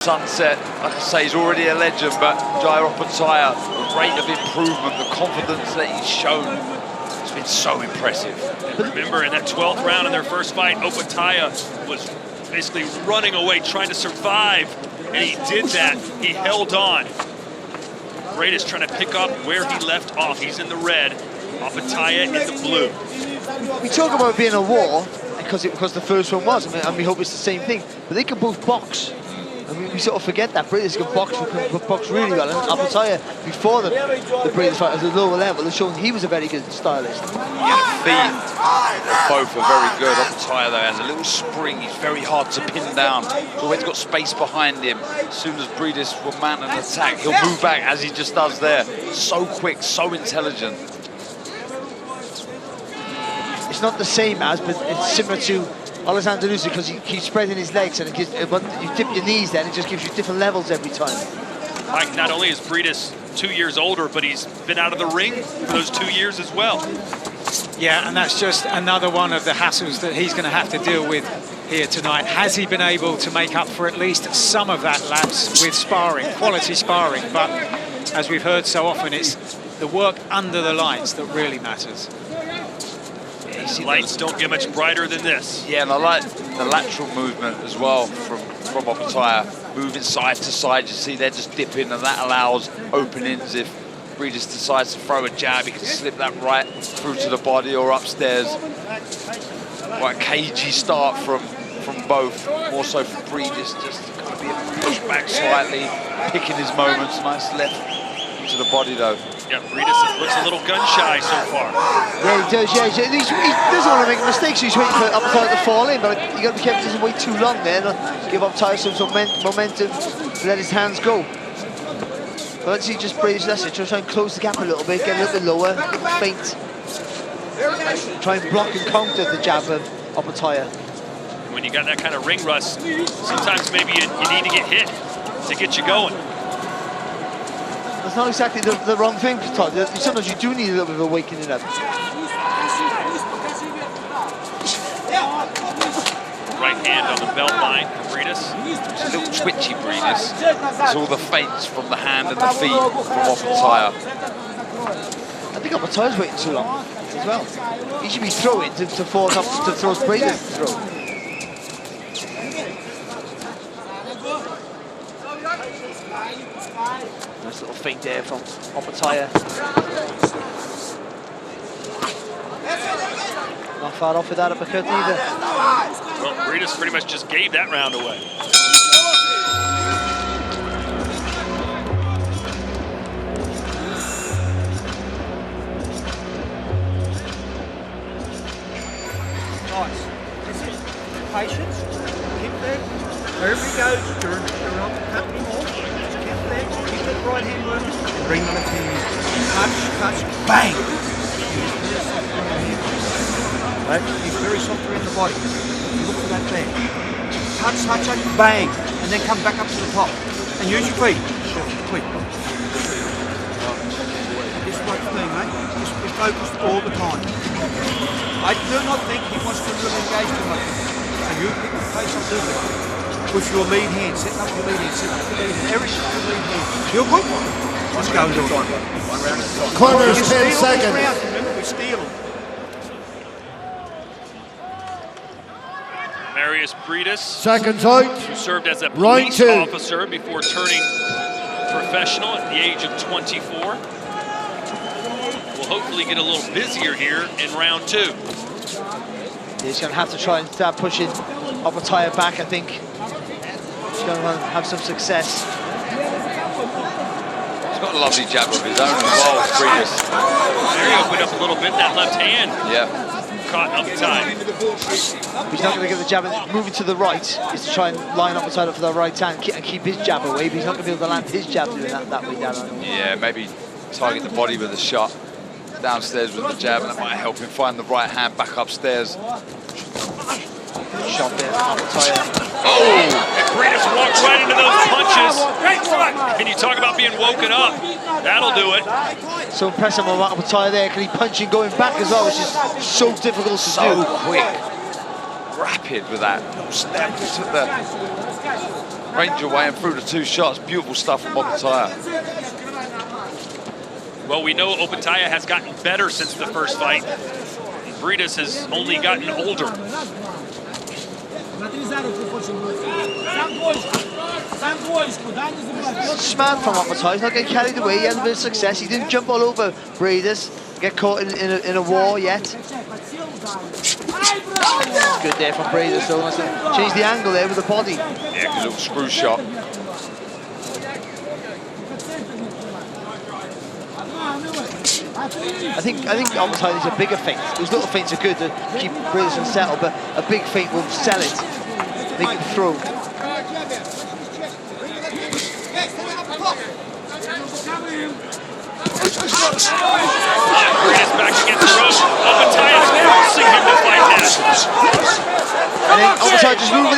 Sunset, like I say, he's already a legend, but Opetaia, the rate of improvement, the confidence that he's shown, has been so impressive. And remember, in that 12th round in their first fight, Opetaia was basically running away, trying to survive, and he did that. He held on. Briedis trying to pick up where he left off. He's in the red, Opetaia in the blue. We talk about being a war because the first one was, and we hope it's the same thing, but they can both box. I mean, we sort of forget that Briedis can box really well, and Opetaia, before the Briedis fight at a lower level, has shown he was a very good stylist. Yeah, the feet both are very good. Opetaia, though, has a little spring. He's very hard to pin down. He's always got space behind him. As soon as Briedis will mount an attack, he'll move back as he just does there. So quick, so intelligent. It's not the same as, but it's similar to Alexander Usyk because he keeps spreading his legs, and it gives, when you dip your knees, then it just gives you different levels every time. Like, not only is Briedis 2 years older, but he's been out of the ring for those 2 years as well. Yeah, and that's just another one of the hassles that he's going to have to deal with here tonight. Has he been able to make up for at least some of that lapse with sparring, quality sparring? But as we've heard so often, it's the work under the lights that really matters. The lights don't get much brighter than this. Yeah, and I like the lateral movement as well from Opetaia, moving side to side. You see they're just dipping, and that allows openings. If Briedis decides to throw a jab, he can slip that right through to the body or upstairs. Quite a cagey start from both, more so for Briedis, just kind of being pushed back slightly, picking his moments. Nice left to the body though. Yeah, Briedis looks a little gun-shy so far. Yeah, he does, yeah. He doesn't want to make mistakes, so he's waiting for Opetaia to fall in, but you got to be careful he doesn't wait too long there. Give Opetaia some momentum to let his hands go. But let's see just Briedis, that's it, try and close the gap a little bit, get a little bit lower, feint. Try and block and counter the jab of Opetaia. When you got that kind of ring rust, sometimes maybe you need to get hit to get you going. That's not exactly the wrong thing, Todd. Sometimes you do need a little bit of awakening up. Right hand on the belt line for Briedis. It's a little twitchy Briedis. It's all the feints from the hand and the feet from Opetaia. I think Opetaia's waiting too long as well. He should be throwing to force up to throw Briedis to throw. Nice little feint there from Opetaia. Not far off with that uppercut either. Well, Briedis pretty much just gave that round away. Nice. This is patience. Keep there. Wherever he goes, you're not cutting him off. Just keep there. Keep that right hand working. Bring the left hand. Touch, bang. Right? He's very soft around the body. You look for that there. Touch, bang. And then come back up to the top. And use your feet. Quick. This is what you mean, mate. Just be focused all the time. I do not think he wants to really engage too much. So you pick the face up there. With your lead hand, set up your lead hand, set up your lead hand, every shot your lead hand. Feel good? Let's go and do it. One round at a time. Corners, 10 seconds. Remember, we steal. Mairis Briedis, Seconds out. who served as a Round police 2. officer before turning professional at the age of 24. Will hopefully get a little busier here in round 2. He's going to have to try and start pushing Opetaia back, I think. He's going to have some success. He's got a lovely jab of his own as well, Briedis. There he opened up a little bit, that left hand. Yeah. Caught Opetaia. He's not going to get the jab, and moving to the right is to try and line Opetaia up for the right hand and keep his jab away, but he's not going to be able to land his jab doing that way down. Yeah, maybe target the body with a shot. Downstairs with the jab, and that might help him find the right hand back upstairs. Shot there from Opetaia. Oh! And Briedis walked right into those punches. Can you talk about being woken up? That'll do it. So impressive on Opetaia there. Can he punch and going back as well, which is so difficult to do. So quick. Rapid with that. Step, took the range away and through the 2 shots. Beautiful stuff from Opetaia. Well, we know Opetaia has gotten better since the first fight. Briedis has only gotten older. Smart from Opetaia. He's not getting carried away. He had a bit of success. He didn't jump all over Briedis, get caught in a war yet. Good there from Briedis, though. Must have changed the angle there with the body. Yeah, good little screw shot. I think Opetaia needs a bigger feint. Those little feints are good to keep Briedis unsettled, but a big feint will sell it, make him throw. Briedis back against the rope. Opetaia's forcing him to fight that. And then Opetaia just moving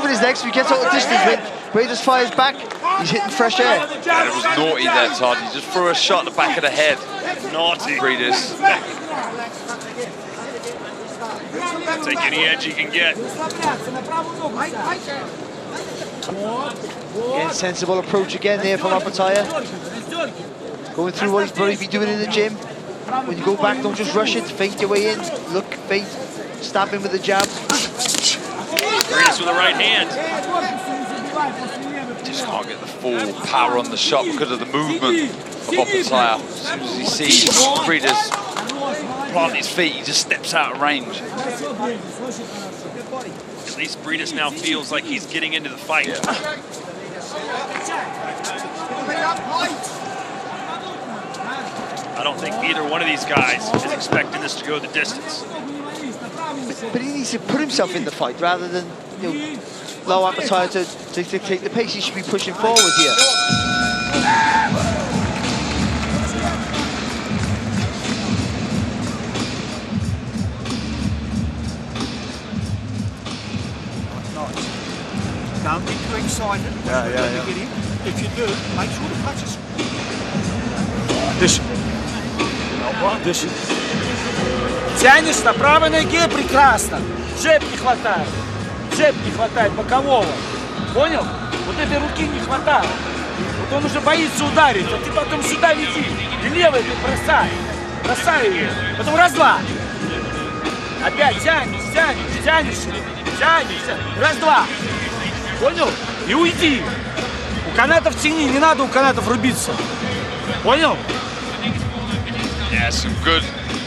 his legs so he gets out of distance. When Briedis fires back, he's hitting fresh air. Yeah, it was naughty there, Todd. He just threw a shot at the back of the head. Naughty. Briedis. Take any edge he can get. Again, sensible approach again there from Opetaia. Going through what he's probably been doing in the gym. When you go back, don't just rush it. Feint your way in. Look, feint. Stab him with a jab. Briedis with the right hand. Just can't get the full power on the shot because of the movement of Opetaia. As soon as he sees Briedis plant his feet, he just steps out of range. At least Briedis now feels like he's getting into the fight. Yeah. I don't think either one of these guys is expecting this to go the distance. But he needs to put himself in the fight rather than allow Opetaia to take the pace. He should be pushing forward here. Don't be too excited. Yeah. Get in. If you do, make sure the punches. Дыши. Дыши. Тянешь на правой ноге прекрасно. Джеб не хватает. Джеб не хватает бокового. Понял? Вот этой руки не хватает. Вот он уже боится ударить, а ты потом сюда веди. И левой ты бросай. Бросай ее. Потом раз-два. Опять тянешь. Раз-два. Понял? И уйди. У канатов тяни, не надо у канатов рубиться. Понял? Yeah, some good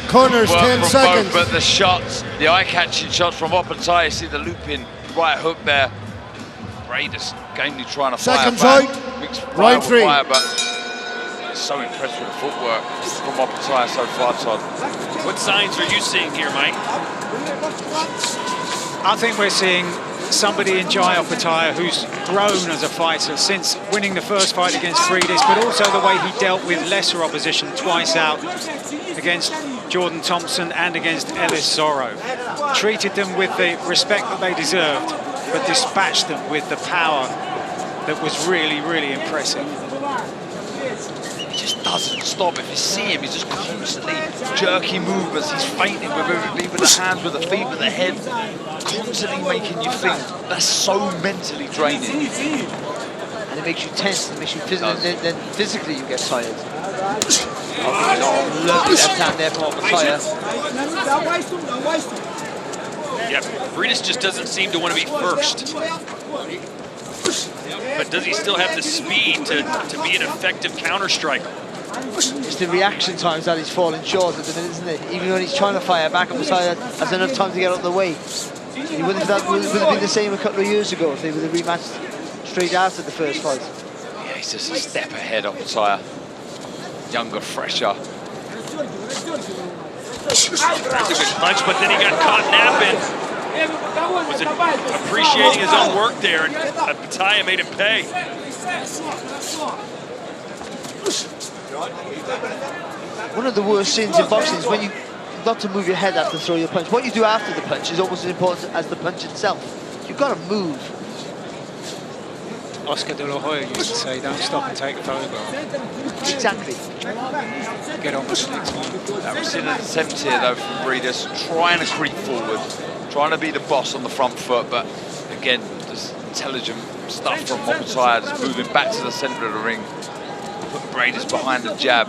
Corners, work 10 from seconds. both, but the shots, the eye-catching shots from Opetaia, see the looping right hook there. Briedis gamely trying to fire Seconds back. out. Mixed fire Round with 3. fire, but so impressed with the footwork from Opetaia so far, Todd. What signs are you seeing here, Mike? I think we're seeing somebody in Jai Opetaia who's grown as a fighter since winning the first fight against Briedis, but also the way he dealt with lesser opposition twice out against Jordan Thompson and against Ellis Zorro. Treated them with the respect that they deserved, but dispatched them with the power that was really, really impressive. He just doesn't stop. If you see him, he's just constantly jerky movements. He's feinting with everything, with the hands, with the feet, with the head, constantly making you think. That's so mentally draining. And it makes you tense, it makes you then physically you get tired. Lovely left hand there from Opetaia. Yeah, Briedis just doesn't seem to want to be first. But does he still have the speed to be an effective counter striker? It's the reaction times that he's falling short at the minute, isn't it? Even when he's trying to fire back, Opetaia has enough time to get out of the way. He would have been the same a couple of years ago if they would have rematched straight after the first fight. Yeah, he's just a step ahead, Opetaia. Younger, fresher. That's a good punch, but then he got caught napping. Was appreciating his own work there, and Opetaia made him pay. One of the worst sins in boxing is when you not to move your head after throw your punch. What you do after the punch is almost as important as the punch itself. You've got to move. Oscar de la Hoya used to say, don't stop and take a photograph. Exactly. Get on with the next one. That was an attempt here, though, from Briedis, trying to creep forward, trying to be the boss on the front foot, but again, just intelligent stuff from Opetaia, just moving back to the centre of the ring, putting Briedis behind the jab.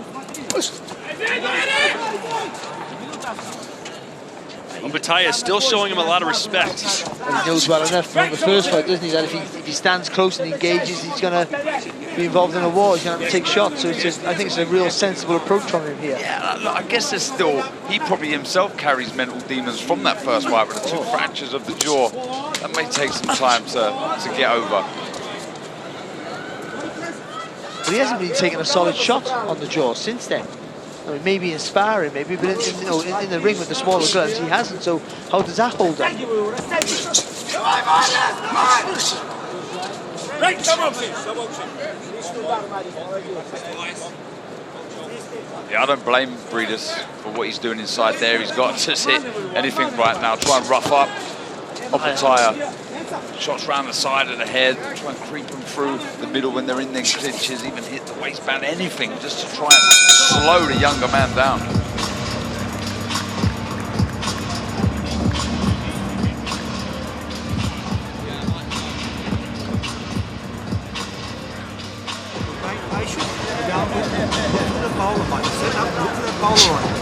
Opetaia is still showing him a lot of respect. And he knows well enough from the first fight, doesn't he, that if he stands close and engages, he's going to be involved in a war, he's going to have to take shots. So it's just, I think it's a real sensible approach from him here. Yeah, look, I guess there's still, he probably himself carries mental demons from that first fight with the 2 fractures of the jaw. That may take some time to get over. But he hasn't really taken a solid shot on the jaw since then. I mean, maybe in sparring, maybe, but in the ring with the smaller gloves, he hasn't. So how does that hold up? Yeah, I don't blame Briedis for what he's doing inside there. He's got to hit anything right now. Try and rough up Opetaia. Shots round the side of the head, try and creep them through the middle when they're in their clinches, even hit the waistband, anything, just to try and slow the younger man down.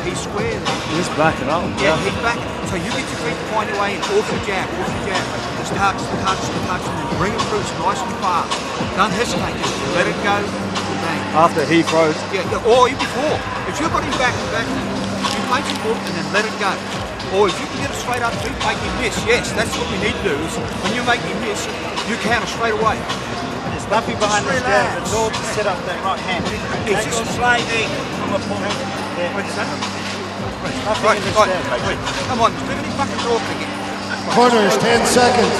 He's square there. He's backing up. Yeah, he's back. So you get your feet point away and off your jab, Just touch, and bring it through. It's nice and fast. Don't hesitate, just let it go. Bang. After he throws. Yeah, or before. If you've got him back, you make him hook and then let it go. Or if you can get it straight up to make him miss. Yes, that's what we need to do. Is when you make him miss, you counter straight away. There's nothing behind the jab. It's all to set up the right hand. It's just sliding from a point. Right. Come on, just leave fucking talking again. Corners, 10 seconds.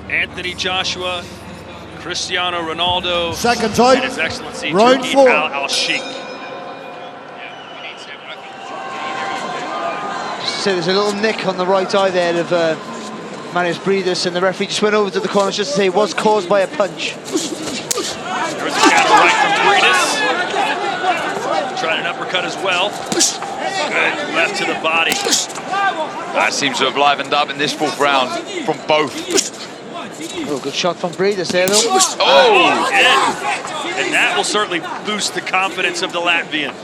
Anthony Joshua, Cristiano Ronaldo, Second time. and His Excellency Round Turki 4. Al-Sheikh. So there's a little nick on the right eye there of Mairis Briedis, and the referee just went over to the corner just to say it was caused by a punch. There was a counter right from Briedis. Tried an uppercut as well. Good left to the body. That seems to have livened up in this 4th round from both. Oh, good shot from Briedis there, though. Oh, yeah. And that will certainly boost the confidence of the Latvian.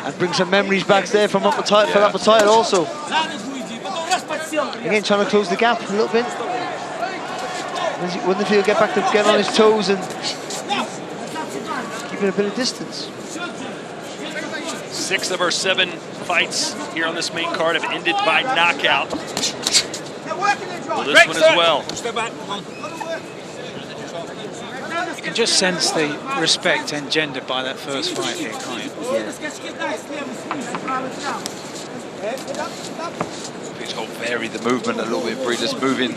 And bring some memories back there from Opetaia, for Opetaia also. Again, trying to close the gap a little bit. Wouldn't feel get back to get on his toes and keeping a bit of distance. 6 of our 7 fights here on this main card have ended by knockout. Well, this one as well. You can just sense the respect engendered by that first fight here, can't you? He's got to vary the movement a little bit. Briedis moving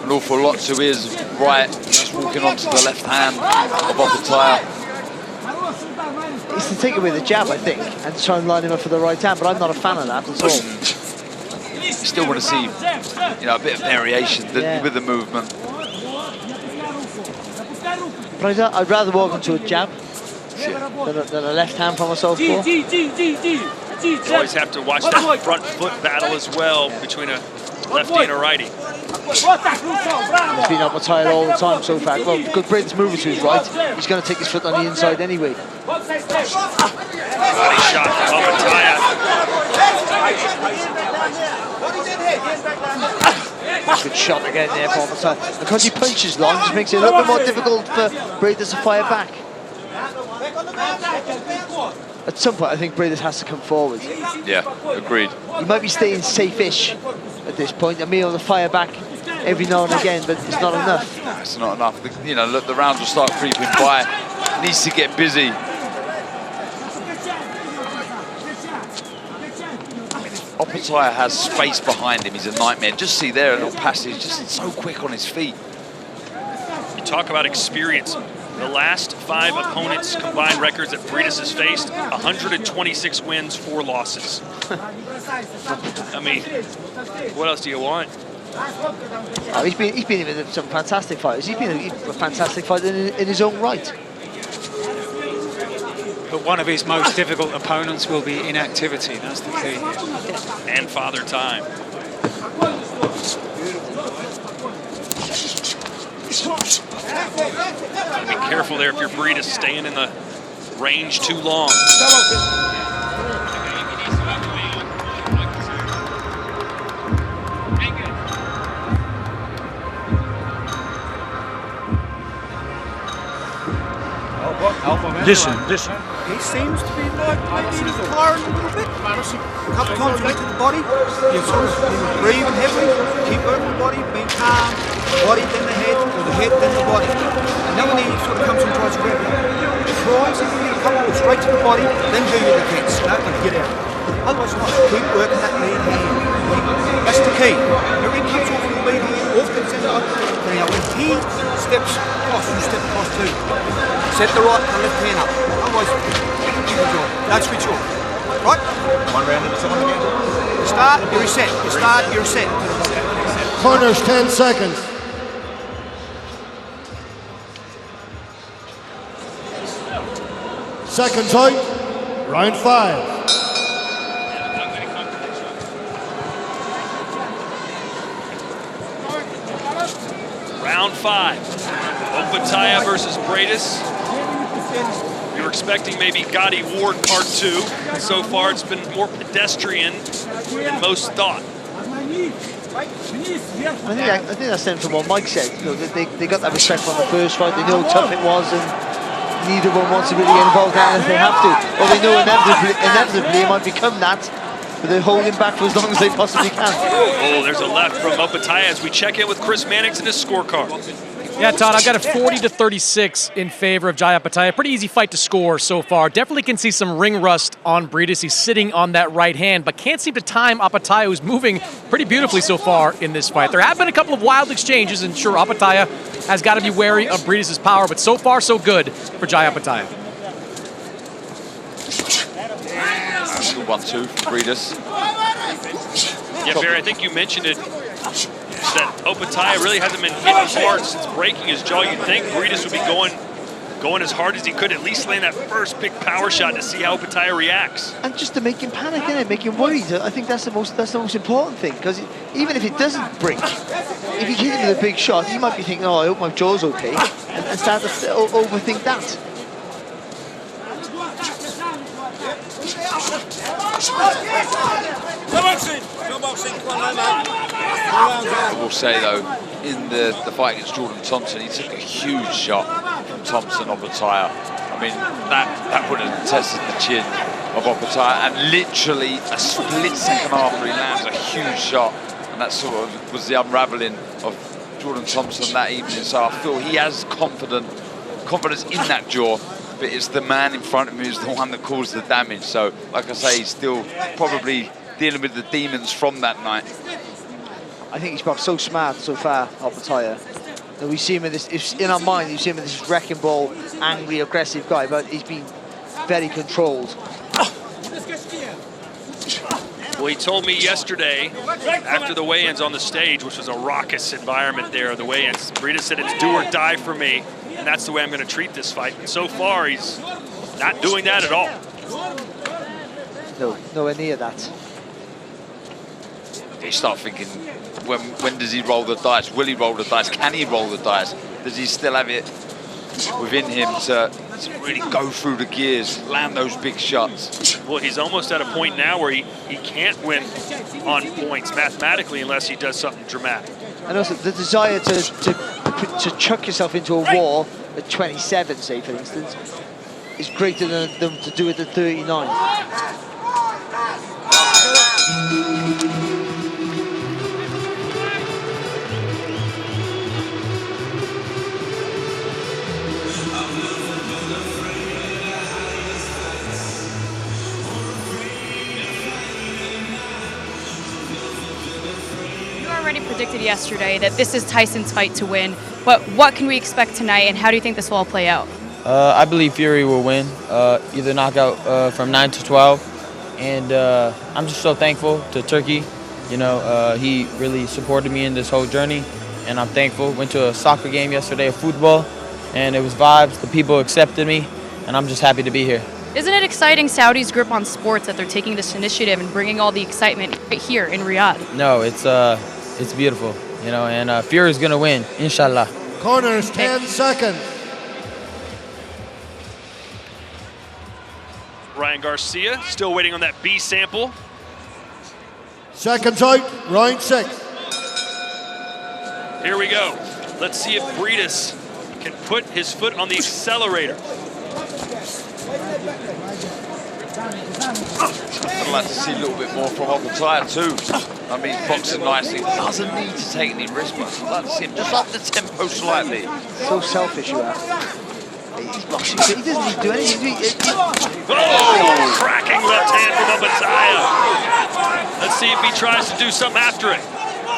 an awful lot to his right, just walking onto the left hand of Opetaia. It's to take away the jab, I think, and try and line him up for the right hand, but I'm not a fan of that at all. You still want to see, a bit of variation with the movement. But I'd rather walk into a jab than a left hand from a southpaw. You always have to watch that front foot battle as well between a lefty and a righty. He's been Opetaia all the time so far. Well, good Briedis moving to his right. He's going to take his foot on the inside anyway. Body shot from Opetaia. Good shot again there for Opetaia. Because he punches long, it just makes it a little bit more difficult for Briedis to fire back. At some point, I think Briedis has to come forward. Yeah, agreed. He might be staying safe-ish at this point. And be able to fire back every now and again, but it's not enough. No, it's not enough. Look, the rounds will start creeping by. Needs to get busy. Opetaia has space behind him. He's a nightmare. Just see there, a little passage, just so quick on his feet. You talk about experience. The last 5 opponents' combined records that Briedis has faced, 126 wins, 4 losses. I mean, what else do you want? Oh, he's been in some fantastic fighters. He's been a fantastic fighter in his own right. But one of his most difficult opponents will be inactivity. That's the key here. And father time. Be careful there if you're Briedis, staying in the range too long. Listen. He seems to be like maybe tiring a little bit. A couple of times he went to the body, you sort of breathing heavily, keep working the body, being calm, body then the head, or the head then the body. And then when he sort of comes and tries to grab you, try to get a couple straight to the body, then do your defence, and get out. Otherwise not, keep working that lead hand. That's the key. Everything comes off the lead hand, off the centre up. Now when he steps across, you step across too. Set the right and the left hand up. Otherwise, that's good job. Right? One round into someone again. Start, you reset. You start, you reset. Corners, 10 seconds. Seconds out. Round 5. Round 5. Opetaia versus Briedis. We were expecting maybe Gotti Ward Part 2. So far, it's been more pedestrian than most thought. I think that stems from what Mike said. You know, they got that respect from the first fight. They know how tough it was, and neither one wants to really get involved in it if they have to. Or they know inevitably it might become that, but they're holding back for as long as they possibly can. Oh, there's a left from Opetaia as we check in with Chris Mannix and his scorecard. Yeah, Todd, I've got a 40-36 in favor of Jai Opetaia. Pretty easy fight to score so far. Definitely can see some ring rust on Briedis. He's sitting on that right hand, but can't seem to time Opetaia, who's moving pretty beautifully so far in this fight. There have been a couple of wild exchanges, and sure, Opetaia has got to be wary of Briedis' power, but so far so good for Jai Opetaia. Good 1-2 from Briedis. Yeah, Barry, I think you mentioned it, that Opetaia really hasn't been hitting hard since breaking his jaw. You'd think Briedis would be going as hard as he could, at least land that first big power shot to see how Opetaia reacts. And just to make him panic, innit? Make him worried. I think that's the most important thing, because even if it doesn't break, if you hit him with a big shot, he might be thinking, oh, I hope my jaw's okay, and start to overthink that. I will say though, in the fight against Jordan Thompson, he took a huge shot from Thompson Opetaia. I mean, that would have tested the chin of Opetaia, and literally a split second after he lands a huge shot, and that sort of was the unraveling of Jordan Thompson that evening. So I feel he has confidence in that jaw, but it's the man in front of him who's the one that caused the damage. So, like I say, he's still probably dealing with the demons from that night. I think he's got so smart so far, Opetaia. We see him in this, in our mind, you see him as this wrecking ball, angry, aggressive guy, but he's been very controlled. Well, he told me yesterday, after the weigh-ins on the stage, which was a raucous environment there, the weigh-ins, Briedis said it's do or die for me, and that's the way I'm going to treat this fight. And so far, he's not doing that at all. No, nowhere near that. You start thinking, when does he roll the dice? Will he roll the dice? Can he roll the dice? Does he still have it within him to really go through the gears, land those big shots? Well, he's almost at a point now where he can't win on points mathematically unless he does something dramatic. And also the desire to chuck yourself into a war at 27, say, for instance, is greater than to do it at 39. Already predicted yesterday that this is Tyson's fight to win, but what can we expect tonight, and how do you think this will all play out? I believe Fury will win, either knockout from 9 to 12, and I'm just so thankful to Turkey. You know, he really supported me in this whole journey, and I'm thankful. Went to a soccer game yesterday, a football, and it was vibes. The people accepted me, and I'm just happy to be here. Isn't it exciting, Saudi's grip on sports, that they're taking this initiative and bringing all the excitement right here in Riyadh? No, it's it's beautiful, you know, and Fury's going to win, inshallah. Corners, 10 seconds. Ryan Garcia still waiting on that B sample. Seconds out, round 6. Here we go. Let's see if Briedis can put his foot on the accelerator. I'd like to see a little bit more from Opetaia too. I mean, boxing nicely. Doesn't need to take any risks, but I'd like to see him just up the tempo slightly. So selfish, you are. He's boxing, he doesn't need to do anything. Oh, cracking left hand from Opetaia. Let's see if he tries to do something after it.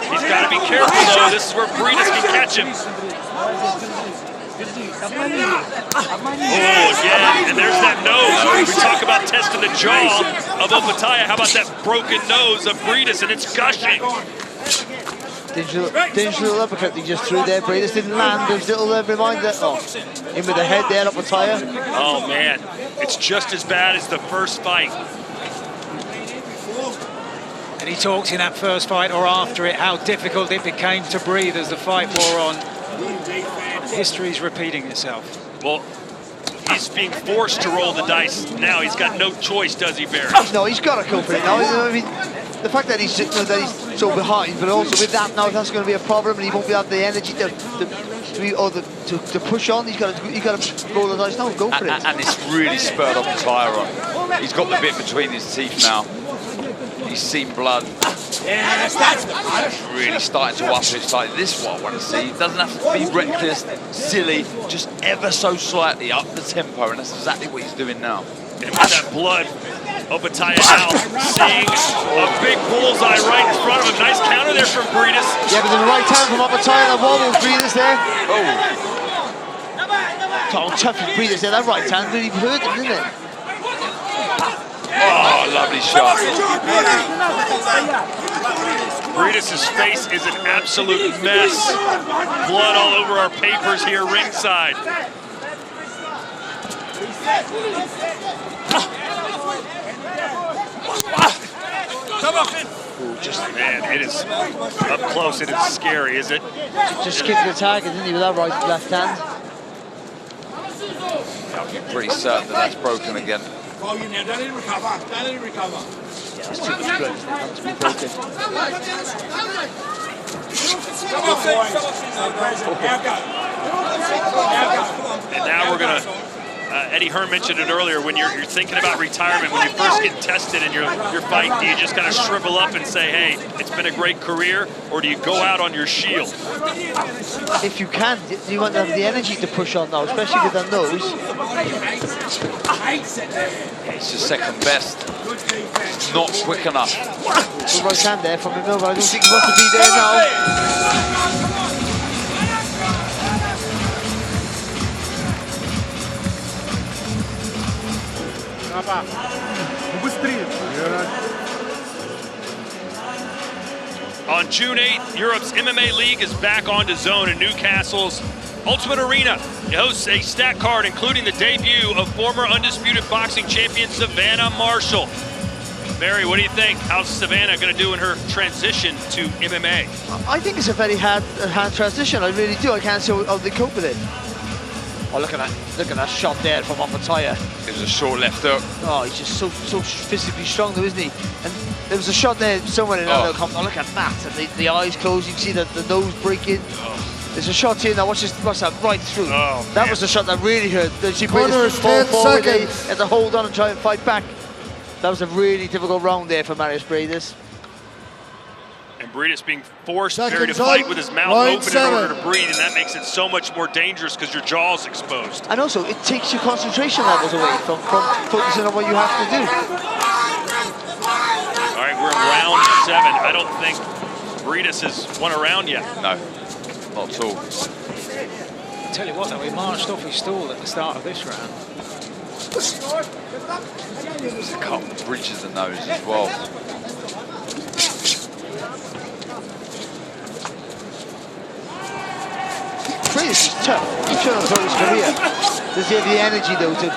He's got to be careful though. This is where Briedis can catch him. Oh, again, and there's that nose. We talk about testing the jaw of Opetaia. How about that broken nose of Briedis, and it's gushing. Dangerous little uppercut he just threw there. Briedis didn't land. There's little reminder. Oh, in with the head there, Opetaia. Oh, man. It's just as bad as the first fight. And he talked in that first fight or after it how difficult it became to breathe as the fight wore on. History's repeating itself. Well, he's being forced to roll the dice now. He's got no choice, does he, Barry? No, he's got to go for it now. I mean, the fact that he's so behind, but also with that now, that's going to be a problem, and he won't be have the energy to push on. He's got to roll the dice now. Go for it. And it's really spurred Opetaia on. He's got the bit between his teeth now. He's seen blood. Really starting to up it. It's like this is what I want to see. He doesn't have to be reckless, silly, just ever so slightly up the tempo, and that's exactly what he's doing now. And with that blood, Opetaia now seeing a big bullseye right in front of him. Nice counter there from Briedis. Yeah, but the right hand from Opetaia, the wobble Briedis there. Oh, tough as Briedis there. That right hand really hurt him, didn't it? Oh, lovely shot. Briedis' face is an absolute mess. Blood all over our papers here ringside. Ooh, man, it is up close. It is scary, is it? Just skipped the target, didn't he, with that right left hand? I'm pretty certain that that's broken again. Yeah, that's too much blood. That's been broken. And now we're going to, Eddie Hearn mentioned it earlier, when you're thinking about retirement, when you first get tested in your fight, do you just kind of shrivel up and say, hey, it's been a great career, or do you go out on your shield? If you can, you want to have the energy to push on now, especially with that nose. It's just second best. It's not quick enough. Good right hand there from him, but I don't think he wants to be there now. On June 8th, Europe's MMA League is back on DAZN in Newcastle's Ultimate Arena. It hosts a stat card including the debut of former undisputed boxing champion Savannah Marshall. Barry, what do you think? How's Savannah going to do in her transition to MMA? I think it's a very hard transition. I really do. I can't see how they cope with it. Oh, look at that shot there from Opetaia. It was a short left hook. Oh, he's just so physically strong, though, isn't he? And there was a shot there somewhere in that little comment. Oh, look at that. And the eyes closed. You can see the nose breaking. There's a shot here now. Watch that right through. Oh, that was the shot that really hurt. She Corners, 10 seconds. Had to hold on and try and fight back. That was a really difficult round there for Mairis Briedis. And Briedis being forced to Seconds fight out. with his mouth Line open 7. in order to breathe, and that makes it so much more dangerous because your jaw's exposed. And also, it takes your concentration levels away from focusing on what you have to do. All right, we're in round 7. I don't think Briedis has won a round yet. No, not at all. I'll tell you what, though, he marched off his stall at the start of this round. There's a couple of bridges the nose as well. Briedis is tough. He's shown us throughout his career. Does he have the energy, though, to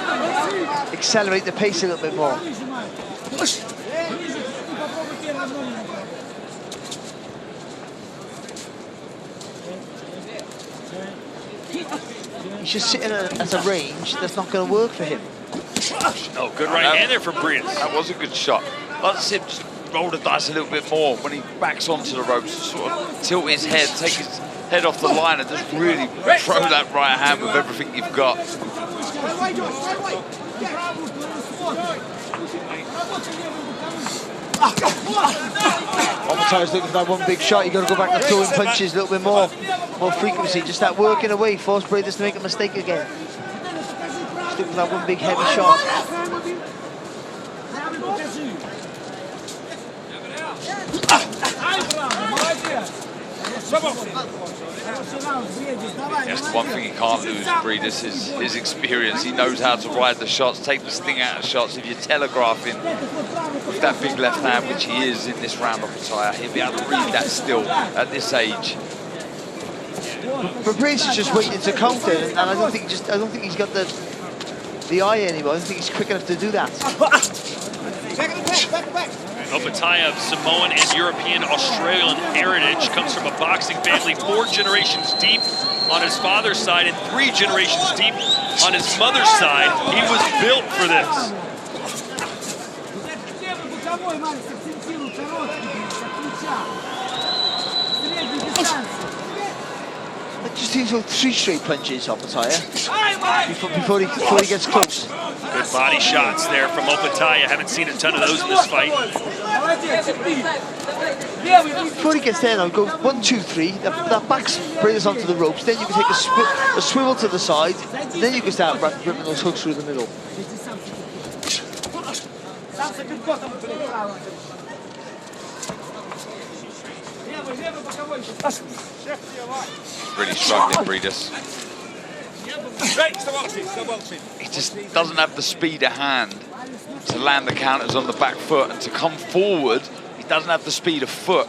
accelerate the pace a little bit more? He's just sitting at a range that's not going to work for him. Oh, good right hand there from Briedis. That was a good shot. Let's see him just roll the dice a little bit more when he backs onto the ropes, sort of tilt his head, take his head off the line and just really throw that right hand with everything you've got. Opetaia's looking for that one big shot. You've got to go back to throwing punches a little bit more frequency. Just that working away, force Briedis to make a mistake again. Just looking for that one big heavy shot. That's the one thing he can't lose, Briedis, is his experience. He knows how to ride the shots, take the sting out of shots. If you're telegraphing with that big left hand, which he is in this round of Opetaia, he'll be able to read that still at this age. But Briedis is just waiting to counter, and I don't think he's got the eye anymore. I don't think he's quick enough to do that. Opetaia of Samoan and European Australian heritage, comes from a boxing family 4 generations deep on his father's side and 3 generations deep on his mother's side. He was built for this. Just needs 3 straight punches, Opetaia, before he gets close. Good body shots there from Opetaia. Haven't seen a ton of those in this fight. Before he gets there now, go 1, 2, 3. That backs Briedis onto the ropes. Then you can take a swivel to the side. And then you can start ripping those hooks through the middle. Really struggling, Briedis. He just doesn't have the speed of hand to land the counters on the back foot, and to come forward, he doesn't have the speed of foot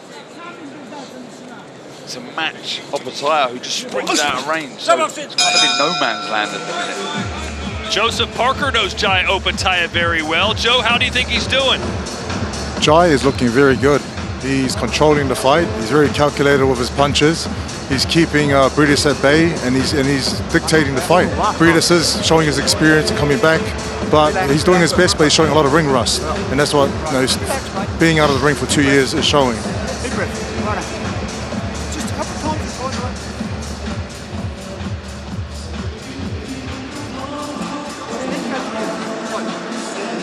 to match Opetaia, who just springs out of range. So it's kind of in no man's land at the minute. Joseph Parker knows Jai Opetaia very well. Joe, how do you think he's doing? Jai is looking very good. He's controlling the fight. He's very calculated with his punches. He's keeping Briedis at bay, and he's dictating the fight. Briedis is showing his experience and coming back, but he's doing his best, but he's showing a lot of ring rust, and that's what being out of the ring for 2 years is showing. Just a couple of times.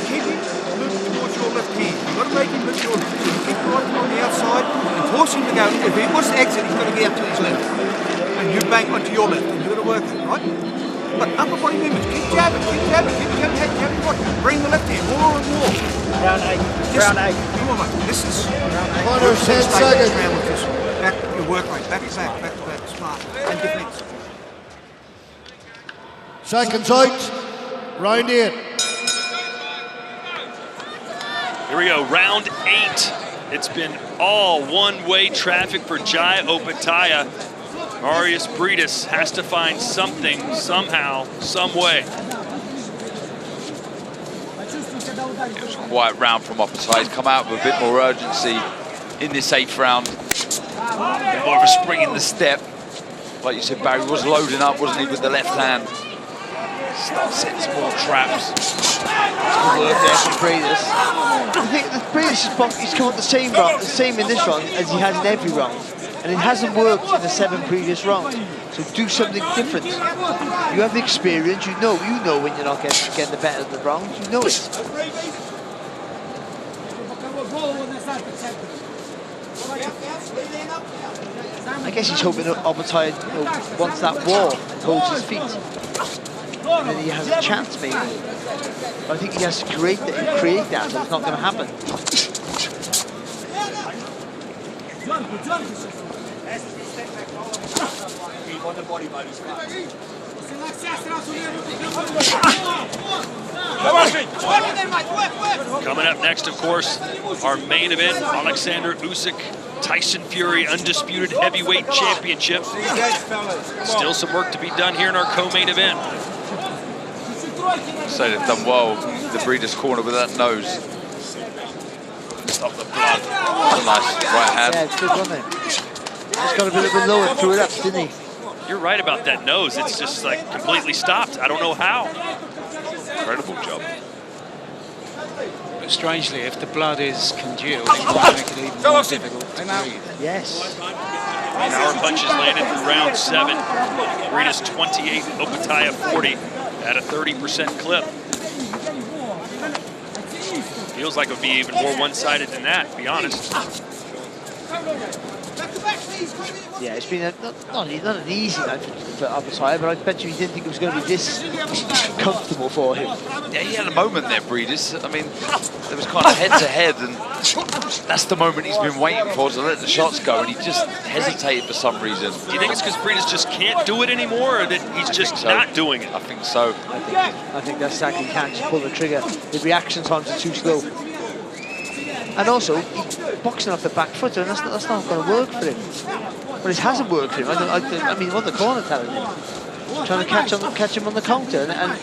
Keep him moving towards your left hand. You've got to make him look your left hand. Keep right on the outside and force him to go. If he wants to exit, he's got to get up to his left. And you bang onto your left, and you've got to work it, right? But upper body movements, keep jabbing, keep jabbing, keep jabbing, body. Bring the left hand more and more. Round 8. Round 8. Come on, mate. This is... Corner 10 seconds. Round with this. Back your work rate, back to back, back to back. Smart. And defense. Seconds out. Round 8. Here we go, round 8. It's been all one-way traffic for Jai Opetaia. Mairis Briedis has to find something, somehow, some way. It was a quiet round from Opetaia. He's come out with a bit more urgency in this 8th round. More of a spring in the step. Like you said, Barry was loading up, wasn't he, with the left hand. Start setting some more traps. Good work there from Briedis. I think that Briedis he's come up the same in this round as he has in every round. And it hasn't worked in the 7 previous rounds. So do something different. You have the experience, you know when you're not getting the better of the rounds, you know it. I guess he's hoping that Opetaia wants that wall and holds his feet. And then he has a chance, maybe. But I think he has to create that, or it's not going to happen. Coming up next, of course, our main event, Alexander Usyk, Tyson Fury, Undisputed Heavyweight Championship. Still some work to be done here in our co-main event. So they've done well, the Briedis corner with that nose. Stop the blood. That's a nice right hand. Yeah, it's good, wasn't it? Just got a bit low and threw it up, didn't he? You're right about that nose. It's just like completely stopped. I don't know how. Incredible job. But strangely, if the blood is congealed, it might make it even more difficult to breathe. Yes. Power punches landed through round 7. Briedis 28, Opetaia 40 at a 30% clip. Feels like it would be even more one-sided than that, to be honest. Yeah, it's been not an easy night for Opetaia, but I bet you he didn't think it was going to be this comfortable for him. Yeah, he had a moment there, Briedis. I mean, there was kind of head-to-head, and that's the moment he's been waiting for, to let the shots go, and he just hesitated for some reason. Do you think it's because Briedis just can't do it anymore, or that he's just not doing it? I think so. I think that's exactly, he can't just pull the trigger. The reaction times are too slow. And also, he's boxing off the back foot, and that's not going to work for him. But it hasn't worked for him. I mean, what the corner telling him, trying to catch him on the counter, and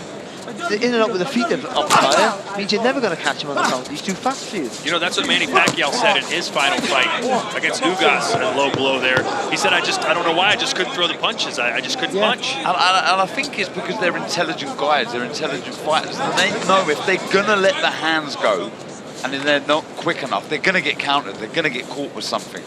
the in and out with the feet of Opetaia means you're never going to catch him on the counter. He's too fast for you. You know, that's what Manny Pacquiao said in his final fight against Ugas, a low blow there. He said, I don't know why, I just couldn't throw the punches. I just couldn't punch. And I think it's because they're intelligent guys, they're intelligent fighters, and they know if they're going to let the hands go, and then they're not quick enough, they're going to get countered, they're going to get caught with something.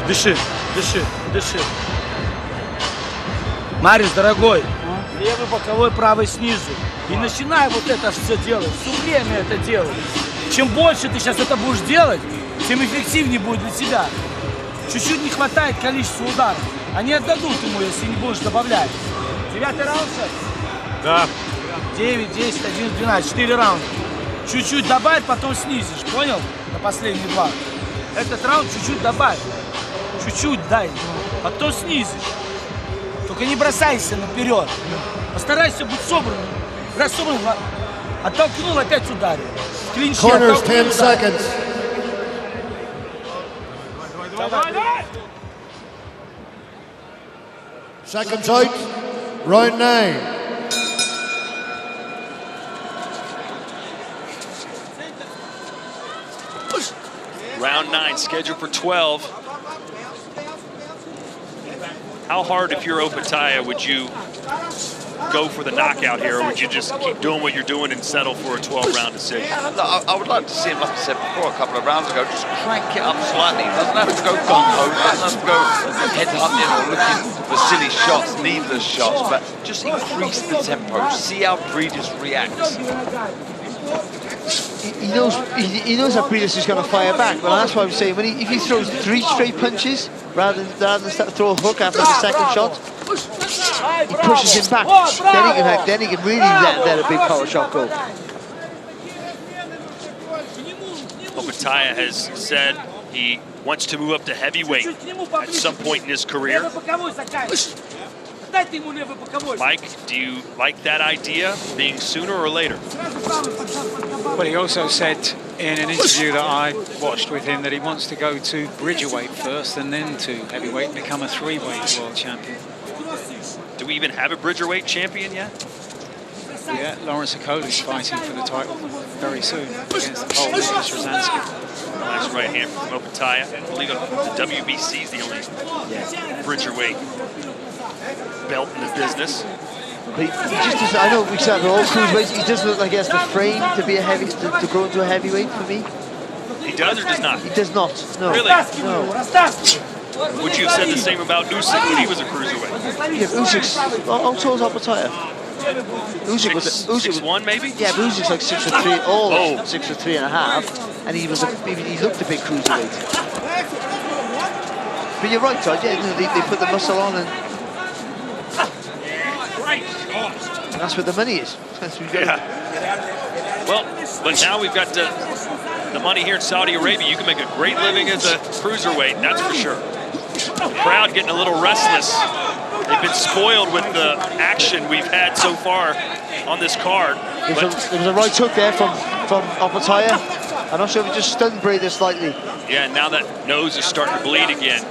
Дыши, дыши, дыши. Марис, дорогой, левый боковой, правый снизу. И начинай вот это все делать, все время это делать. Чем больше ты сейчас это будешь делать, тем эффективнее будет для тебя. Чуть-чуть не хватает количества ударов. Они отдадут ему, если не будешь добавлять. 9-й раунд сейчас? Да. 9, 10, 11, 12, 4 раунда. Чуть-чуть добавь, потом снизишь, понял? На последние 2. Этот раунд чуть-чуть добавь. Чуть-чуть дай, потом снизишь. Только не бросайся наперед. Постарайся быть собранным. Раз собран, оттолкнул, опять ударил. В клинче Corners, оттолкнул, 10 seconds. Давай. Seconds out. Round 9. Round 9, scheduled for 12. How hard, if you're Opetaia, would you go for the knockout here, or would you just keep doing what you're doing and settle for a 12-round decision? Yeah, I would like to see him, like I said before, a couple of rounds ago, just crank it up slightly. He doesn't have to go gung-ho, doesn't have to go head-hunting or looking for silly shots, needless shots, but just increase the tempo, see how Briedis reacts. He knows that Briedis is going to fire back, but that's why I'm saying if he throws 3 straight punches rather than throw a hook after the second shot, he pushes him back. Then he can really let a big power shot go. Opetaia has said he wants to move up to heavyweight at some point in his career. Mike, do you like that idea, being sooner or later? Well, he also said in an interview that I watched with him that he wants to go to bridgerweight first and then to heavyweight and become a 3-weight world champion. Do we even have a bridgerweight champion yet? Yeah, Lawrence Okoli's fighting for the title very soon against the Polish Rosansky. Nice right hand from Opetaia. I believe the WBC is the only bridgerweight belt in the business. But he just doesn't, I know we said they're all cruiserweights, he doesn't look like he has the frame to be to grow into a heavyweight for me. He does or does not? He does not, no. Really? No. Would you have said the same about Usyk when he was a cruiserweight? Yeah, Usyk's, how tall is Opetaia? Usyk was 6'1" maybe? Yeah, but Usyk's like 6'3", 6'3.5", and he looked a big cruiserweight. But you're right, Todd, yeah, they put the muscle on and that's where the money is. Well, but now we've got the money here in Saudi Arabia. You can make a great living as a cruiserweight, that's for sure. The crowd getting a little restless. They've been spoiled with the action we've had so far on this card. There was a right hook there from Opetaia. I'm not sure if it just stunned Briedis slightly. Yeah, and now that nose is starting to bleed again,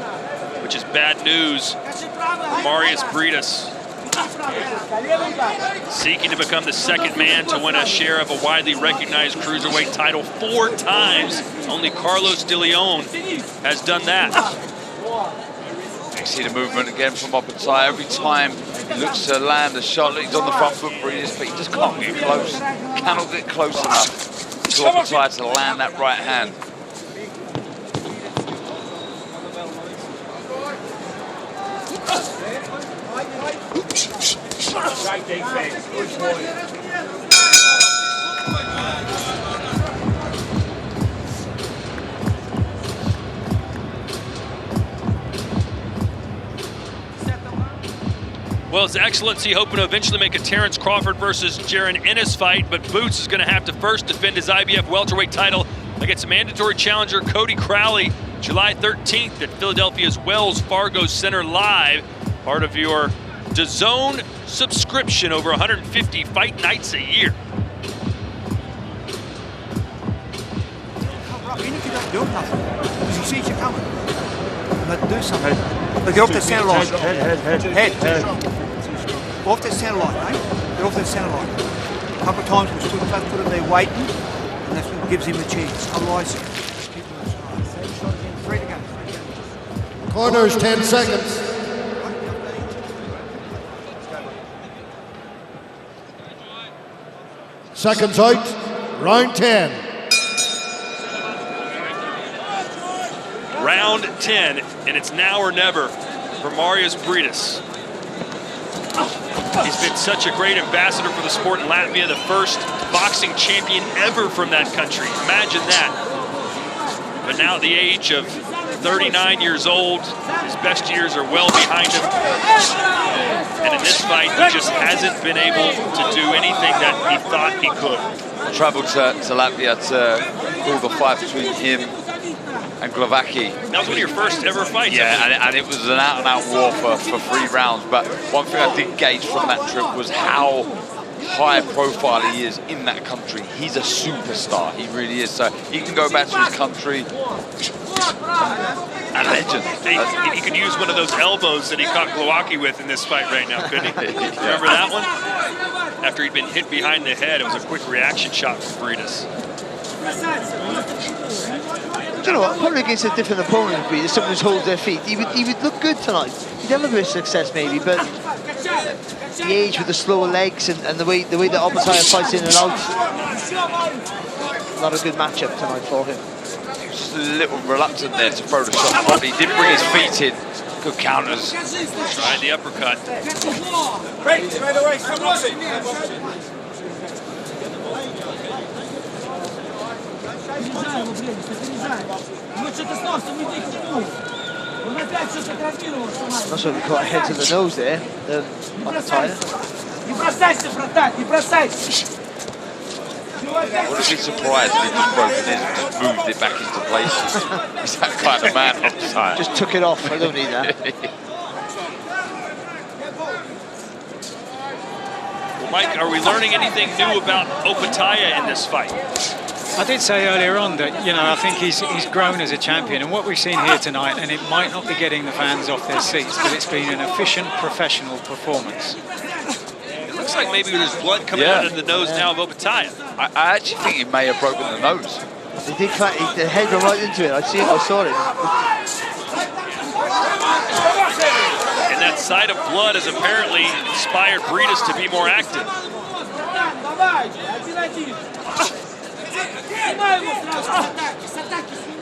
which is bad news for Mairis Briedis. Seeking to become the second man to win a share of a widely recognized cruiserweight title 4 times. Only Carlos De Leon has done that. You see the movement again from Opetaia. Every time he looks to land a shot, he's on the front foot, Briedis, but he just can't get close. Cannot get close enough to Opetaia to land that right hand. Well, His Excellency hoping to eventually make a Terrence Crawford versus Jaron Ennis fight, but Boots is going to have to first defend his IBF welterweight title against mandatory challenger Cody Crowley, July 13th at Philadelphia's Wells Fargo Center Live, part of your DAZN subscription, over 150 fight nights a year. You need to do nothing, because he sees you coming. But do something. But get off the center line. Head. Go off the center line, right? Get off the center line. A couple of times we stood flat footed there waiting, and that's what gives him a chance. Otherwise, keep him aside. Free to go. Corners, 10 seconds. Seconds out, round 10. Round 10, and it's now or never for Mairis Briedis. He's been such a great ambassador for the sport in Latvia, the first boxing champion ever from that country. Imagine that. But now at the age of 39 years old, his best years are well behind him. And in this fight, he just hasn't been able to do anything that he thought he could. I travelled to Latvia to call the fight between him and Glavaki. That was one of your first ever fights. Yeah, and it was an out-and-out war for 3 rounds. But one thing I did gauge from that trip was how high profile he is in that country. He's a superstar, he really is. So he can go back to his country, a legend. He could use one of those elbows that he caught Glowacki with in this fight right now, couldn't he? Remember that one? After he'd been hit behind the head, it was a quick reaction shot from Briedis. Do you know what? Probably against a different opponent, Briedis, someone who holds their feet, he would look good tonight. He'd have a bit of success maybe, but the age with the slower legs and the way that Opetaia fights in and out, not a good matchup tonight for him. He was just a little reluctant there to throw the shot properly. He didn't bring his feet in. Good counters. Tried the uppercut. Not sure if he caught a head to the nose there, Opetaia. Would have been surprised if he just broken his and just moved it back into place. He's that kind of man, Opetaia. Just took it off, I don't need that. Well, Mike, are we learning anything new about Opetaia in this fight? I did say earlier on that, you know, I think he's grown as a champion, and what we've seen here tonight, and it might not be getting the fans off their seats, but it's been an efficient, professional performance. It looks like maybe there's blood coming out of the nose now of Opetaia. I actually think he may have broken the nose. He did the head went right into it. I saw it. And that sight of blood has apparently inspired Briedis to be more active.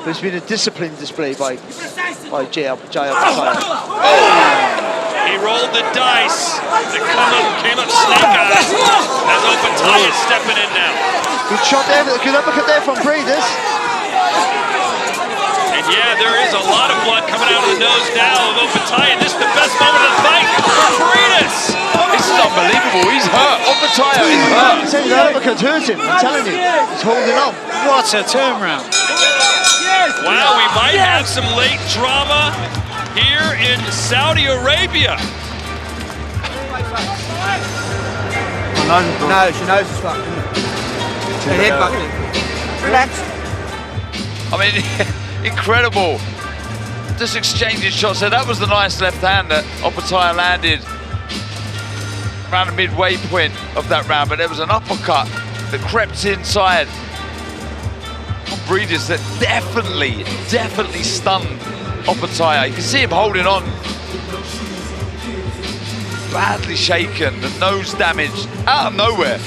But it's been a disciplined display by Jai Opetaia. He rolled the dice. It came up snake eyes as Opetaia is stepping in now. Good shot there, good uppercut there from Briedis. And yeah, there is a lot of blood coming out of the nose now of Opetaia. This is the best moment of the fight for Briedis. This is unbelievable. He's hurt. Opetaia is hurt. That uppercut hurt him, I'm telling you. He's holding on. What a turnaround. Wow, we might have some late drama here in Saudi Arabia. No, she knows it's fucked. The headbutt. Relax. I mean, incredible. Just exchanging shots there. That was the nice left hand that Opetaia landed around the midway point of that round, but there was an uppercut that crept inside from Briedis that definitely stunned Opetaia. You can see him holding on. Badly shaken, the nose damage out of nowhere.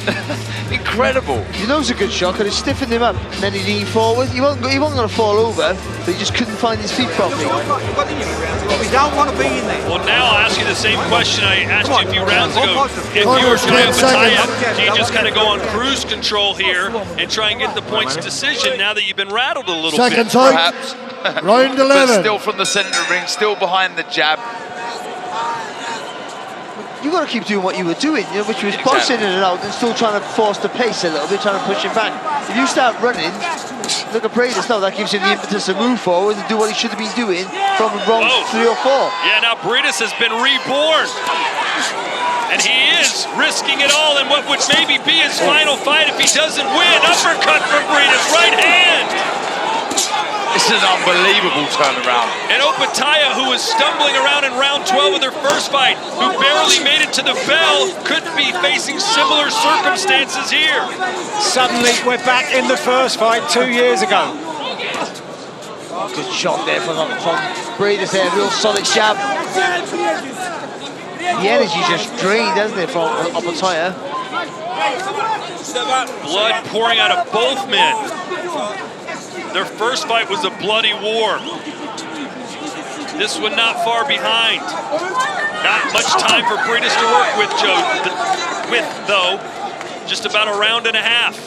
Incredible. You know it's a good shot because it stiffened him up and then he leaned forward. He wasn't going to fall over, but he just couldn't find his feet properly. We don't want to be in there. Well, now I'll ask you the same question I asked you a few rounds ago. If you were Jaya Opetaia, do you just kind of go on cruise control here and try and get the points decision now that you've been rattled a little Second bit? time. Perhaps. Round 11. But still from the center of the ring, still behind the jab. You got to keep doing what you were doing, you know, which was boxing in and out and still trying to force the pace a little bit, trying to push him back. If you start running, look at Briedis now, that gives him the impetus to move forward and do what he should have been doing from round 3 or 4. Yeah, now Briedis has been reborn. And he is risking it all in what would maybe be his final fight if he doesn't win. Uppercut from Briedis, right hand. This is an unbelievable turnaround. And Opetaia, who was stumbling around in round 12 of their first fight, who barely made it to the bell, could be facing similar circumstances here. Suddenly, we're back in the first fight 2 years ago. Good shot there from Briedis there, real solid jab. The energy just drained, hasn't it, from Opetaia? Blood pouring out of both men. Their first fight was a bloody war. This one not far behind. Not much time for Briedis to work with, though. Just about a round and a half.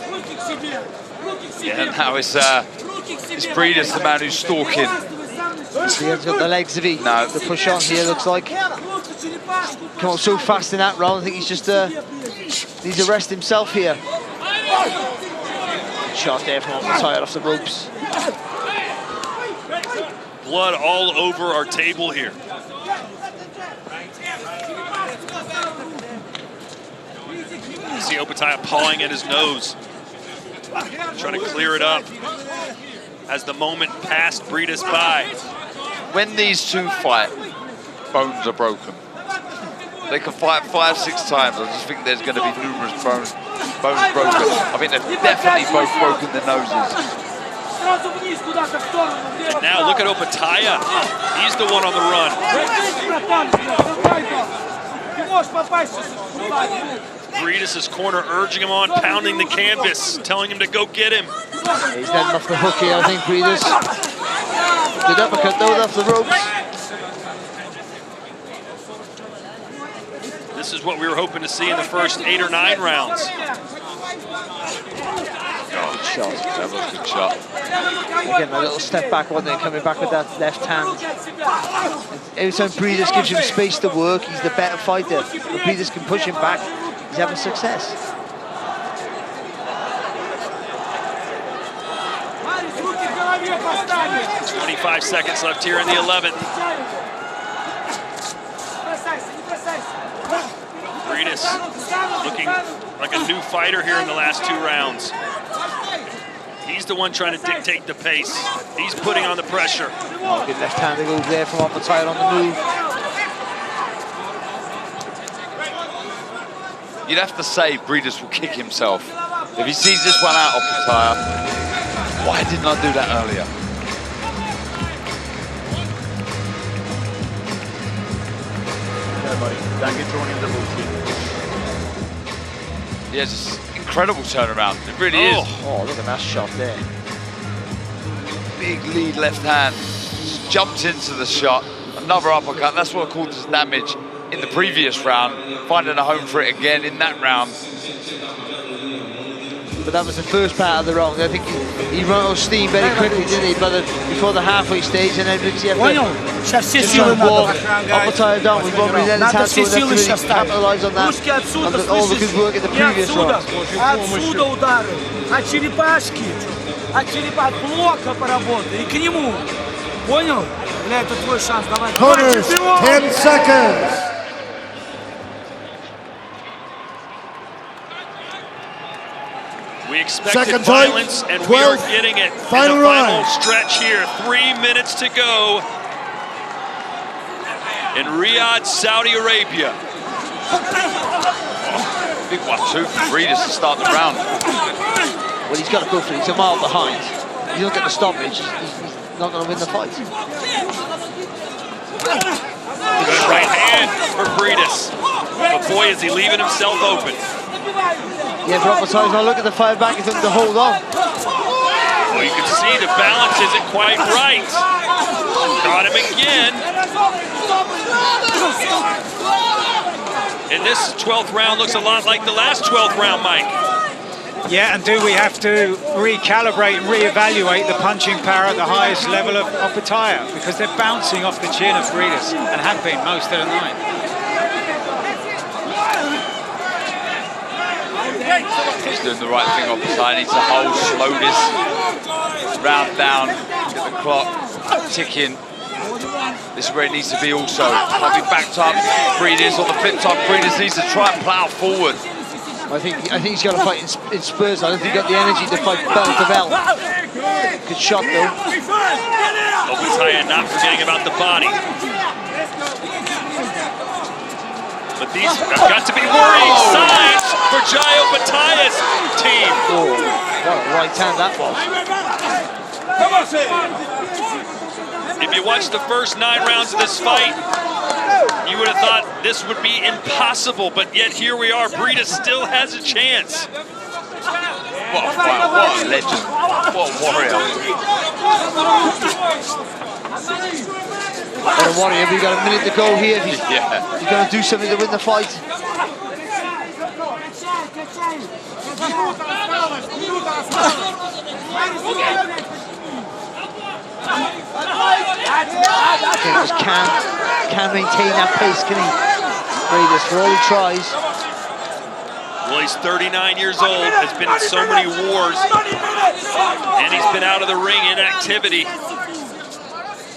Yeah, now it's Briedis, the man who's stalking. He hasn't got the legs of it. No. The push on here looks like. Come on, so fast in that round. I think he's just needs to rest himself here. Shot there from Opetaia off the ropes. Blood all over our table here. You see Opetaia pawing at his nose, trying to clear it up as the moment passed Briedis by. When these two fight, bones are broken. They can fight 5-6 times. I just think there's going to be numerous bones broken. I think they've definitely both broken their noses. And now look at Opetaia. He's the one on the run. Briedis' corner urging him on, pounding the canvas, telling him to go get him. Yeah, he's letting off the hook here, I think, Briedis. Good uppercut though, off the ropes. This is what we were hoping to see in the first 8 or 9 rounds. Good shot. That was a good shot. Again, a little step back, wasn't it? Coming back with that left hand. Every time Briedis gives him space to work, he's the better fighter. If Briedis can push him back, he's having success. It's 25 seconds left here in the 11th. Briedis looking like a new fighter here in the last 2 rounds. He's the one trying to dictate the pace. He's putting on the pressure. Oh, good left-handed over there from Opetaia on the move. You'd have to say Briedis will kick himself. If he sees this one out, Opetaia, why didn't I do that earlier? Yeah, just incredible turnaround. It really is. Oh, look at that shot there. Big lead left hand. Just jumped into the shot. Another uppercut. That's what caused us damage in the previous round. Finding a home for it again in that round. But that was the first part of the round. I think he ran out of steam very quickly, didn't he? Before the halfway stage, and then Rixie had to just try and walk Opetaia down with one relentless hand to really capitalise on that. And all the good work in the previous round. Отсюда удары. От черепашки. Блока поработай. И к нему. Понял? Бля, это твой шанс. Давай. Corners, 10 seconds. We expected violence, and we are getting it in the final stretch here. 3 minutes to go in Riyadh, Saudi Arabia. Big 1-2 for Briedis to start the round. Well, he's got to go for it. He's a mile behind. If you don't get the stoppage, he's not going to win the fight. Good right hand for Briedis. But boy, is he leaving himself open. Yeah, but Opetaia's not looking to fire back. He's looking to hold on. Well, you can see the balance isn't quite right. Got him again. And this 12th round looks a lot like the last 12th round, Mike. Yeah, and do we have to recalibrate and reevaluate the punching power at the highest level of Opetaia? Because they're bouncing off the chin of Briedis and have been most of the night. He's doing the right thing. Opetaia needs to hold, slow this round down, get the clock ticking. This is where it needs to be also. I'll be backed up. Briedis on the flip top. Briedis needs to try and plough forward. I think he's got to fight in spurs. I don't think he's got the energy to fight bell to bell. Good shot though. Opetaia not forgetting about the body. But these have got to be worrying signs for Jai Opetaia's team. Oh, what a right hand that was. If you watch the first 9 rounds of this fight, you would have thought this would be impossible, but yet here we are. Briedis still has a chance. What a fight, what a legend, what a warrior. What a warrior, we've got a minute to go here. He's going to do something to win the fight. Just can't maintain that pace, can he? Briedis, for all he tries. Well, he's 39 years old, has been in so many wars, and he's been out of the ring in activity.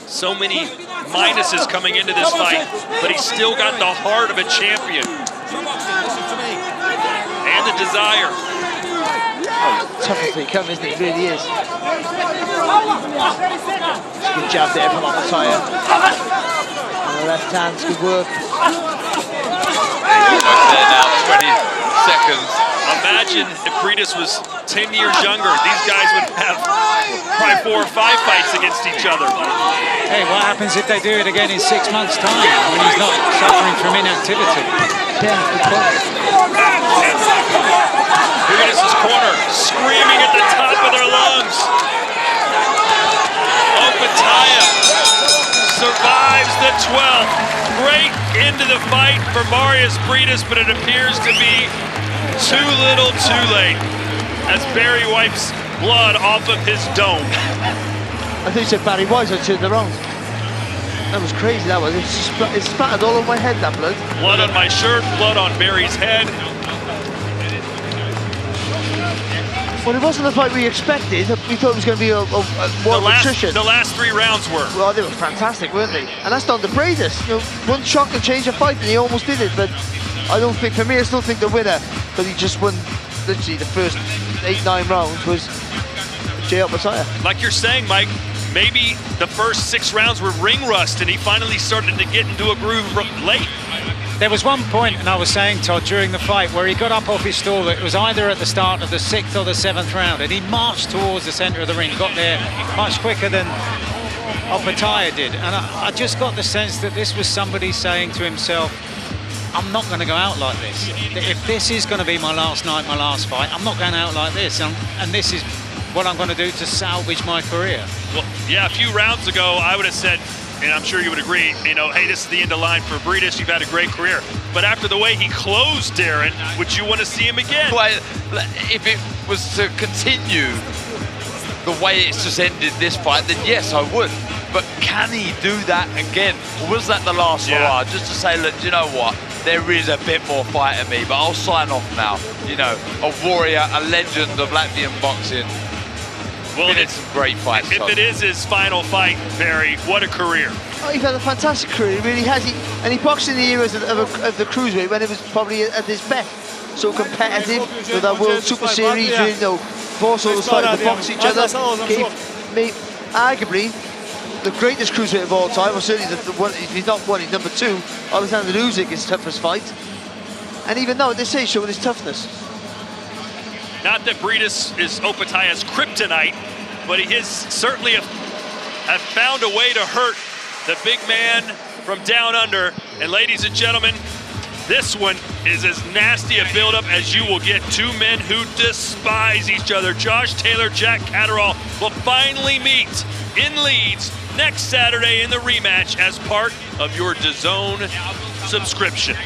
So many minuses coming into this fight, but he's still got the heart of a champion. And the desire. Tough as they come, isn't it? It really is. Good jab there from Opetaia. And the left hand's good work. Almost there now, 20 seconds. Imagine if Briedis was 10 years younger. These guys would have probably 4 or 5 fights against each other. Hey, what happens if they do it again in 6 months' time when he's not suffering from inactivity? Yeah, good point. Briedis' corner screaming at the top of their lungs. Opetaia survives the 12th. Great end to the fight for Mairis Briedis, but it appears to be too little too late as Barry wipes blood off of his dome. I think you said Barry Wise, I turned around. That was crazy, that was. It spattered all over my head, that blood. Blood on my shirt, blood on Barry's head. Well, it wasn't the fight we expected. We thought it was going to be a war of attrition. The last 3 rounds were. Well, they were fantastic, weren't they? And that's down to Briedis. You know, one shot can change a fight, and he almost did it. But I don't think, for me, I still think the winner, but he just won literally the first 8-9 rounds was Jai Opetaia. Like you're saying, Mike, maybe the first 6 rounds were ring rust, and he finally started to get into a groove late. There was one point, and I was saying, Todd, during the fight where he got up off his stool. It was either at the start of the 6th or the 7th round, and he marched towards the centre of the ring, got there much quicker than Opetaia did. And I just got the sense that this was somebody saying to himself, I'm not going to go out like this. If this is going to be my last night, my last fight, I'm not going out like this. And this is what I'm going to do to salvage my career. Well, yeah, a few rounds ago, I would have said, and I'm sure you would agree, you know, hey, this is the end of line for Briedis. You've had a great career. But after the way he closed, Darren, would you want to see him again? Well, if it was to continue the way it's just ended this fight, then yes, I would. But can he do that again? Or was that the last hurrah? Just to say, look, you know what? There is a bit more fight in me, but I'll sign off now. You know, a warrior, a legend of Latvian boxing. Well, it's some great fights. If it is his final fight, Barry, what a career. Oh, he's had a fantastic career, he really has. And he boxed in the eras of the cruiserweight when it was probably at his best. So competitive with that World Super Series, you know, forced all those fighters to box each other. Gave me arguably the greatest cruiserweight of all time, or certainly the one, if he's not one, he's number 2. Alexander Usyk, his toughest fight. And even now, at this age, showing his toughness. Not that Briedis is Opetaia's kryptonite, but he has certainly have found a way to hurt the big man from down under. And ladies and gentlemen, this one is as nasty a buildup as you will get. Two men who despise each other. Josh Taylor, Jack Catterall will finally meet in Leeds next Saturday in the rematch as part of your DAZN subscription.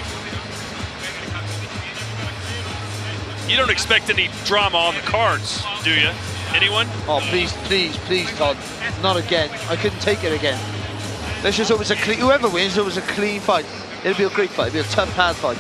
You don't expect any drama on the cards, do you? Anyone? Oh, please, please, please, Todd. Not again. I couldn't take it again. Let's just hope it's a clean, whoever wins, it was a clean fight. It'll be a great fight. It'll be a tough, hard fight.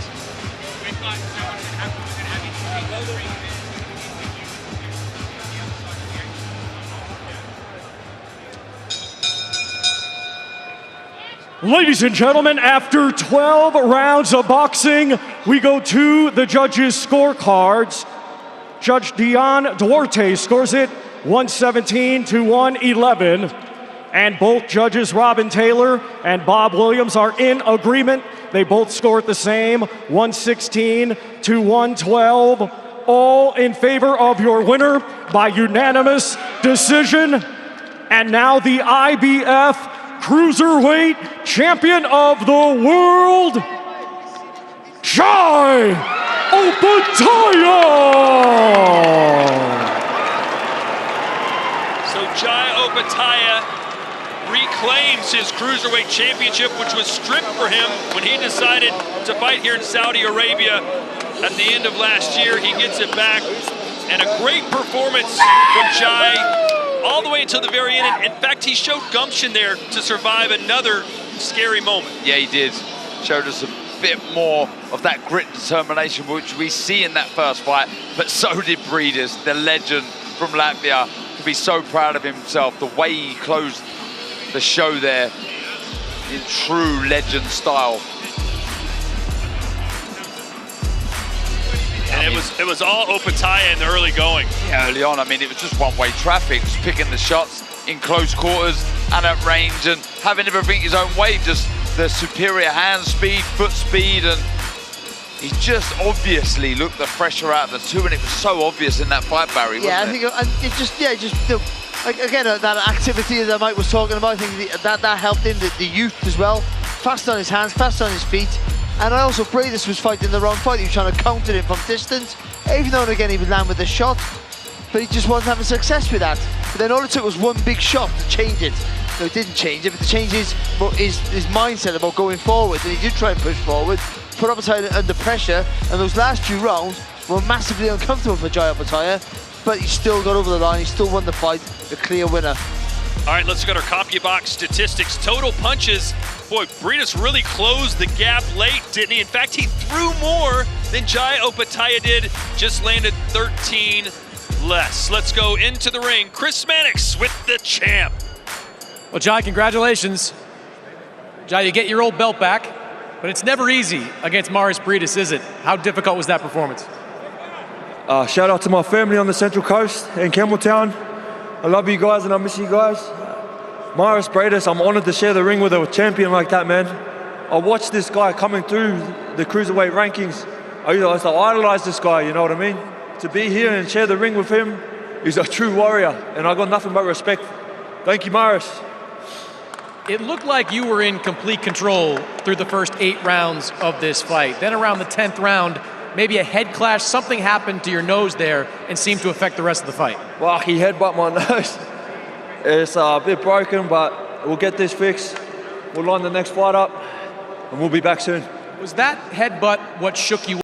Ladies and gentlemen, after 12 rounds of boxing, we go to the judges' scorecards. Judge Dion Duarte scores it 117 to 111. And both judges, Robin Taylor and Bob Williams, are in agreement. They both scored the same, 116 to 112. All in favor of your winner by unanimous decision. And now the IBF Cruiserweight Champion of the World, Jai Opetaia! So Jai Opetaia reclaims his Cruiserweight Championship, which was stripped for him when he decided to fight here in Saudi Arabia at the end of last year. He gets it back, and a great performance from Jai all the way until the very end. In fact, he showed gumption there to survive another scary moment. Yeah, he did. Showed us a bit more of that grit and determination, which we see in that first fight. But so did Briedis, the legend from Latvia. To be so proud of himself, the way he closed the show there in true legend style. And it was all Opetaia in the early going. Yeah, early on, I mean, it was just one-way traffic, just picking the shots in close quarters and at range and having everything his own way, just the superior hand speed, foot speed, and he just obviously looked the fresher out of the two, and it was so obvious in that fight, Barry, yeah, wasn't it? I think it just, yeah, just, you know, again, that activity that Mike was talking about, I think that helped him, the youth as well. Fast on his hands, fast on his feet. And also, Briedis was fighting the wrong fight. He was trying to counter him from distance. Every now and again, he would land with a shot, but he just wasn't having success with that. But then all it took was one big shot to change it. No, it didn't change it, but to change his mindset about going forward. And he did try and push forward, put Opetaia under pressure, and those last few rounds were massively uncomfortable for Jai Opetaia, but he still got over the line. He still won the fight, the clear winner. All right, let's go to our CompuBox statistics. Total punches. Boy, Briedis really closed the gap late, didn't he? In fact, he threw more than Jai Opetaia did, just landed 13 less. Let's go into the ring. Chris Mannix with the champ. Well, Jai, congratulations. Jai, you get your old belt back, but it's never easy against Mairis Briedis, is it? How difficult was that performance? Shout out to my family on the Central Coast in Campbelltown. I love you guys and I miss you guys. Mairis Briedis, I'm honored to share the ring with a champion like that, man. I watched this guy coming through the cruiserweight rankings. I idolize this guy, you know what I mean? To be here and share the ring with him, he's a true warrior, and I got nothing but respect. Thank you, Mairis. It looked like you were in complete control through the first 8 rounds of this fight. Then around the 10th round, maybe a head clash, something happened to your nose there and seemed to affect the rest of the fight. Well, he headbutted my nose. It's a bit broken, but we'll get this fixed. We'll line the next fight up, and we'll be back soon. Was that headbutt what shook you